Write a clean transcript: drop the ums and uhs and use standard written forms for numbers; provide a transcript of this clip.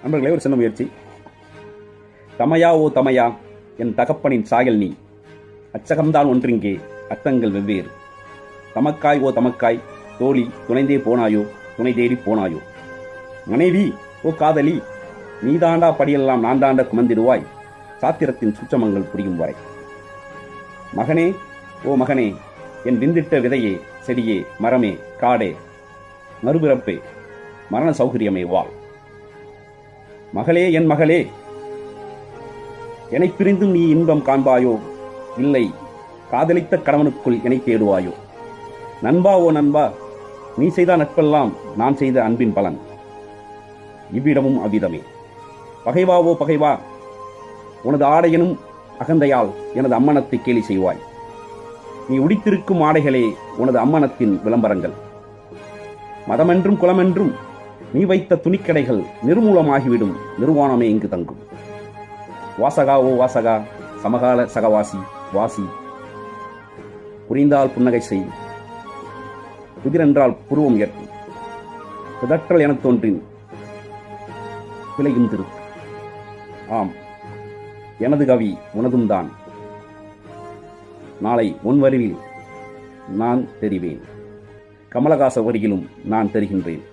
நண்பர்களே, ஒரு சின்ன முயற்சி. தமையா ஓ தமையா, என் தகப்பனின் சாயல் நீ, அச்சகம்தான் ஒன்றிங்கே, அர்த்தங்கள் வெவ்வேறு. தமக்காய் ஓ தமக்காய், தோழி துணைந்தே போனாயோ, துணை தேடி போனாயோ. மனைவி ஓ காதலி, நீதாண்டா படியெல்லாம் நான் தாண்ட குமந்திடுவாய், சாத்திரத்தின் சுற்றமங்கள் புரியும் வரை. மகனே ஓ மகனே, என் விந்திட்ட விதையே, செடியே, மரமே, காடே, மறுபிறப்பே, மரண சௌகரியமே வா. மகளே என் மகளே, என்னை பிரிந்தும் நீ இன்பம் காண்பாயோ, இல்லை காதலித்த கணவனுக்குள் என்னை தேடுவாயோ. நண்பா ஓ நண்பா, நீ செய்த நட்பெல்லாம் நான் செய்த அன்பின் பலன், இவ்விடமும் அவ்விதமே. பகைவா ஓ பகைவா, உனது ஆடையனும் அகந்தையால் எனது அம்மனத்தை கேலி செய்வாய். நீ உடித்திருக்கும் ஆடைகளே உனது அம்மனத்தின் விளம்பரங்கள். மதமென்றும் குலமென்றும் நீ வைத்த துணிக்கடைகள் நிர்மூலமாகிவிடும், நிர்வாணமே இங்கு தங்கும். வாசகா ஓ வாசகா, சமகால சகவாசி வாசி, புரிந்தால் புன்னகை செய், புதிரென்றால் புருவம் ஏற்கும், புதற்றல் எனத் தோன்றின் விளையும் திரு. ஆம், எனது கவி உனதும் தான். நாளை உன் வரிவில் நான் தெரிவேன், கமலஹாச வரியிலும் நான் தெரிகின்றேன்.